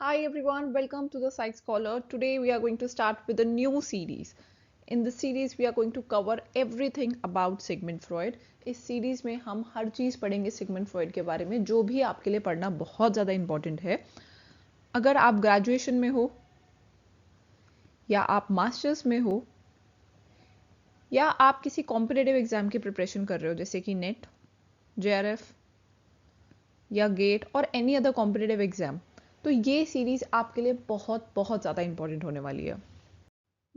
Hi everyone, welcome to the Psych Scholar. Today we are going to start with a new series. In this series we are going to cover everything about Sigmund Freud. इस series में हम हर चीज़ पढ़ेंगे Sigmund Freud के बारे में, जो भी आपके लिए पढ़ना बहुत ज़्यादा इम्पोर्टेंट है। अगर आप ग्रेजुएशन में हो या आप मास्टर्स में हो या आप किसी कॉम्पिटिटिव एग्जाम की प्रिपरेशन कर रहे हो, जैसे कि नेट, जेआरएफ या गेट और एनी अदर कॉम्पिटिटिव एग्जाम, तो ये सीरीज आपके लिए बहुत बहुत ज़्यादा इंपॉर्टेंट होने वाली है।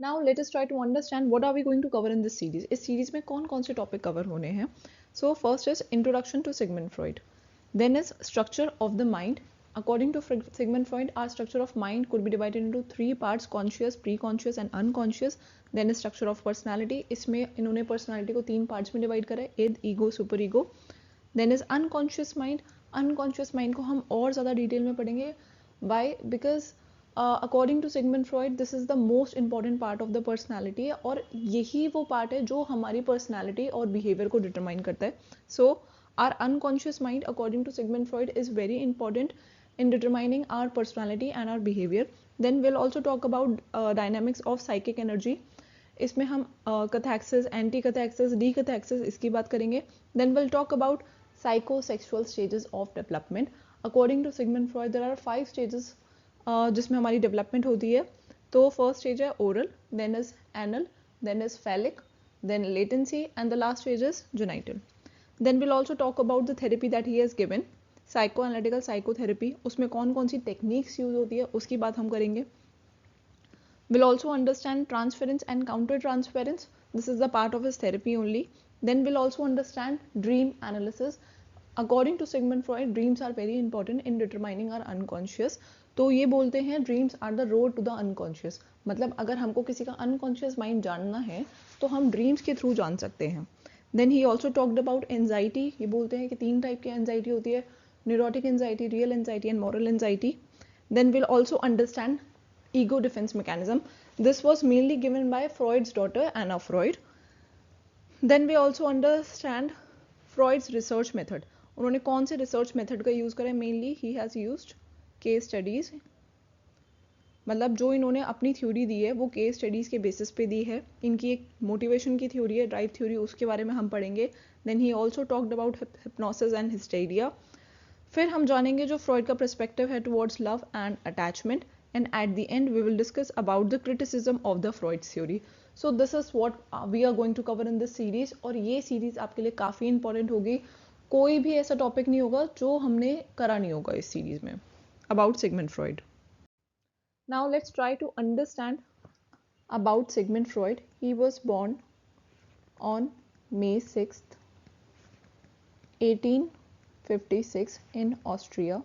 Now let us try to understand what are we going to cover in this series. इस सीरीज में कौन कौन से टॉपिक कवर होने हैं। So first is introduction to Sigmund Freud, then is structure of the mind. According to Sigmund Freud, our structure of mind could be divided into three parts: conscious, pre-conscious and unconscious. Then is structure of personality. इसमें इन्होंने personality को तीन parts में divide करा है: id, ego, super ego. Then is unconscious mind. Unconscious mind को हम और ज़्यादा डिटेल में पढ़ेंगे. Why? Because according to Sigmund Freud this is the most important part of the personality, और यही वो पार्ट है जो हमारी पर्सनैलिटी और बिहेवियर को डिटरमाइन करता है. So our unconscious mind according to Sigmund Freud is very important in determining our personality and our behavior. Then we'll also talk about dynamics of psychic energy. इसमें हम कैथैक्सिस, anti कैथैक्सिस, D कैथैक्सिस इसकी बात करेंगे. Then we'll talk about psychosexual stages of development. According to Sigmund Freud, there are 5 stages जिसमें हमारी development होती है. तो फर्स्ट स्टेज है oral, then is anal, then is phallic, then latency and the last stage is genital. Then will also talk about the therapy that he has given, psychoanalytical psychotherapy. उसमें कौन कौन सी techniques use होती है उसकी बात हम करेंगे. Will also understand transference and counter transference, this is the part of his therapy only. Then we'll also understand dream analysis. According to Sigmund Freud, dreams are very important in determining our unconscious. तो ये बोलते हैं dreams are the road to the unconscious. मतलब अगर हमको किसी का unconscious mind जानना है तो हम ड्रीम्स के थ्रू जान सकते हैं. Then he also talked about anxiety. ये बोलते हैं कि 3 टाइप की एंजाइटी होती है: neurotic anxiety, real anxiety and moral anxiety. Then will also understand ego defence mechanism. This was mainly given by Freud's daughter Anna Freud. Then we also understand Freud's research method. उन्होंने कौन से research method का use करा है? Mainly he has used case studies. मतलब जो इन्होंने अपनी थ्योरी दी है वो केस स्टडीज़ के बेसिस पे दी है. इनकी एक मोटिवेशन की थ्योरी है, ड्राइव थ्योरी, उसके बारे में हम पढ़ेंगे. Then he also talked about hypnosis and hysteria. फिर हम जानेंगे जो फ्रॉइड का पर्सपेक्टिव है towards love and attachment. And at the end we will discuss about the criticism of the Freud's theory. So this is what we are going to cover in this series. और ये series आपके लिए काफ़ी important होगी. कोई भी ऐसा topic नहीं होगा जो हमने करा नहीं होगा इस सीरीज में about Sigmund Freud. Now let's try to understand about Sigmund Freud. He was born on May 6th, 1856 in Austria.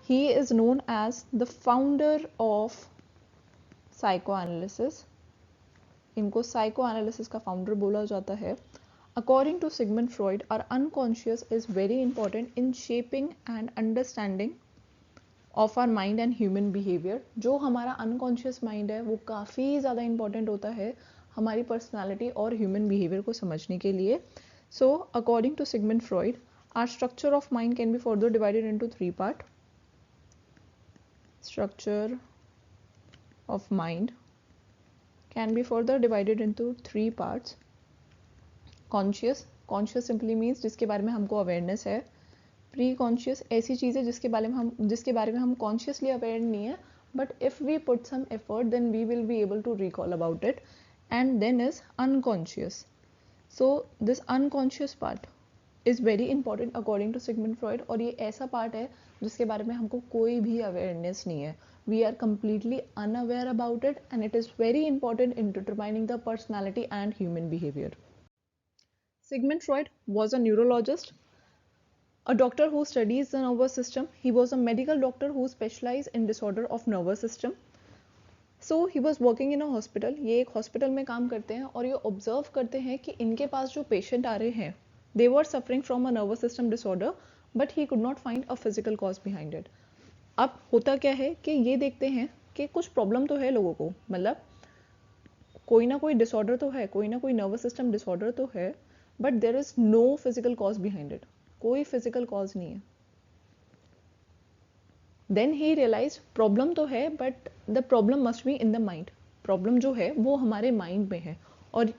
He is known as the founder of psychoanalysis. इनको psychoanalysis का founder बोला जाता है. According to Sigmund Freud, our unconscious is very important in shaping and understanding of our mind and human behavior. जो हमारा unconscious mind है वो काफ़ी ज़्यादा important होता है हमारी personality और human behavior को समझने के लिए. So, according to Sigmund Freud, our structure of mind can be further divided into 3 parts. Structure of mind can be further divided into 3 parts. Conscious, conscious simply means जिसके बारे में हमको awareness है. Pre-conscious ऐसी चीज़ है जिसके बारे में हम consciously aware नहीं है, but if we put some effort then we will be able to recall about it. And then is unconscious. So this unconscious part is very important according to Sigmund Freud. और ये ऐसा part है जिसके बारे में हमको कोई भी awareness नहीं है. We are completely unaware about it, and it is very important in determining the personality and human behavior. Sigmund Freud was a neurologist, a doctor who studies the nervous system. He was a medical doctor who specialized in disorder of nervous system. So he was working in a hospital. ये एक hospital में काम करते हैं और ये observe करते हैं कि इनके पास जो patient आ रहे हैं, they were suffering from a nervous system disorder, but he could not find a physical cause behind it. अब होता क्या है कि ये देखते हैं कि कुछ प्रॉब्लम तो है लोगों को, मतलब कोई ना कोई डिसऑर्डर तो है, कोई ना कोई नर्वस सिस्टम डिसऑर्डर तो है, but there is no physical cause behind it. कोई फिजिकल कॉज नहीं है. देन ही रियलाइज प्रॉब्लम तो है but the problem must be in the mind, problem जो है वो हमारे माइंड में है। और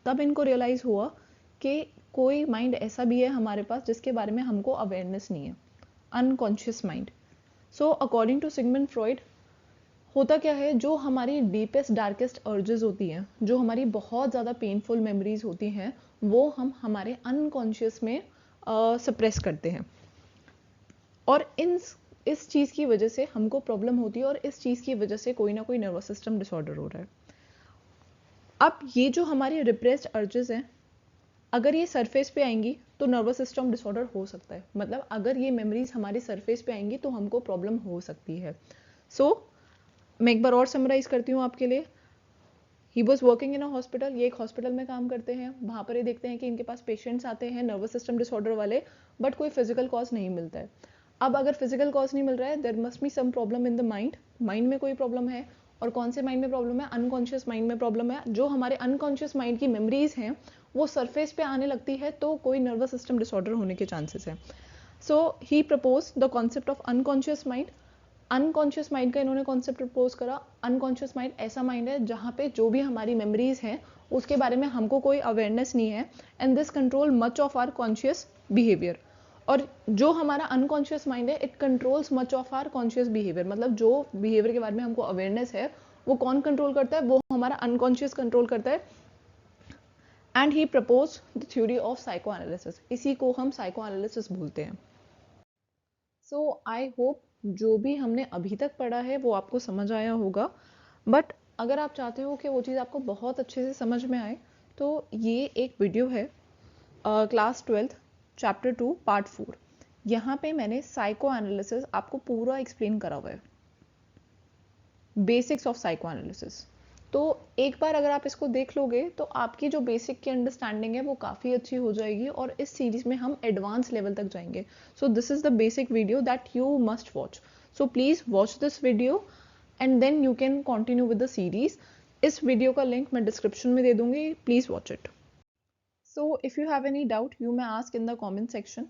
तब इनको रियलाइज हुआ कि कोई माइंड ऐसा भी है हमारे पास जिसके बारे में हमको अवेयरनेस नहीं है, unconscious mind. So according to Sigmund Freud, होता क्या है, जो हमारी डीपेस्ट डार्केस्ट अर्जेस होती हैं, जो हमारी बहुत ज़्यादा पेनफुल मेमोरीज होती हैं, वो हम हमारे अनकॉन्शियस में सप्रेस करते हैं। और इस चीज़ की वजह से हमको प्रॉब्लम होती है और इस चीज़ की वजह से कोई ना कोई नर्वस सिस्टम डिसऑर्डर हो रहा है। अब ये जो हमारी रिप्रेस्ड अर्जेस हैं, अगर ये सरफेस पे आएंगी तो नर्वस सिस्टम डिसऑर्डर हो सकता है। मतलब अगर ये मेमोरीज हमारे सरफेस पे आएंगी तो हमको प्रॉब्लम हो सकती है। सो मैं एक बार और समराइज करती हूँ आपके लिए। He was working in a hospital, ये एक हॉस्पिटल में काम करते हैं। वहाँ पर ये देखते हैं कि इनके पास पेशेंट्स आते हैं नर्वस सिस्टम डिसऑर्डर वाले, बट कोई फिजिकल कॉज नहीं मिलता है। अब अगर फिजिकल कॉज नहीं मिल रहा है, there must be some problem in the mind, mind में कोई प्रॉब्लम है। और कौन से माइंड में प्रॉब्लम है? अनकॉन्शियस माइंड में प्रॉब्लम है। जो हमारे अनकॉन्शियस माइंड की मेमोरीज हैं वो सरफेस पे आने लगती है तो कोई नर्वस सिस्टम डिसऑर्डर होने के चांसेस हैं। So he propose the concept of unconscious mind. Unconscious mind का इन्होंने कॉन्सेप्ट प्रपोज करा। अनकॉन्शियस माइंड ऐसा माइंड है जहाँ पे जो भी हमारी मेमोरीज हैं उसके बारे में हमको कोई अवेयरनेस नहीं है, and this control much of our conscious behaviour. और जो हमारा अनकॉन्शियस माइंड है, it controls much of our conscious behaviour. मतलब जो बिहेवियर के बारे में हमको अवेयरनेस है वो कौन कंट्रोल करता है? वो हमारा अनकॉन्शियस कंट्रोल करता है। And he propose the theory of psycho analysis, इसी को हम साइको एनालिसिस बोलते हैं। सो आई होप जो भी हमने अभी तक पढ़ा है वो आपको समझ आया होगा। बट अगर आप चाहते हो कि वो चीज़ आपको बहुत अच्छे से समझ में आए तो ये एक वीडियो है, क्लास 12 चैप्टर 2 पार्ट 4। यहाँ पे मैंने साइको एनालिसिस आपको पूरा एक्सप्लेन करा हुआ है, बेसिक्स ऑफ साइको एनालिसिस। तो एक बार अगर आप इसको देख लोगे तो आपकी जो बेसिक की अंडरस्टैंडिंग है वो काफ़ी अच्छी हो जाएगी और इस सीरीज में हम एडवांस लेवल तक जाएंगे। So this is the basic video that you must watch. So please watch this video and then you can continue with the series. इस वीडियो का लिंक मैं डिस्क्रिप्शन में दे दूंगी, please watch it. So if you have any doubt, you may ask in the comment section.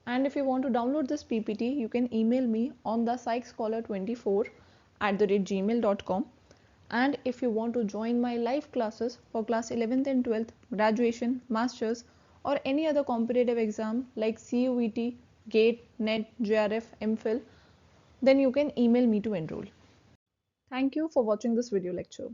And if you want to download this PPT, you can email me on the psychscholar24@gmail.com. And if you want to join my live classes for class 11th and 12th, graduation, masters, or any other competitive exam like CUET, GATE, NET, JRF, MPhil, then you can email me to enroll. Thank you for watching this video lecture.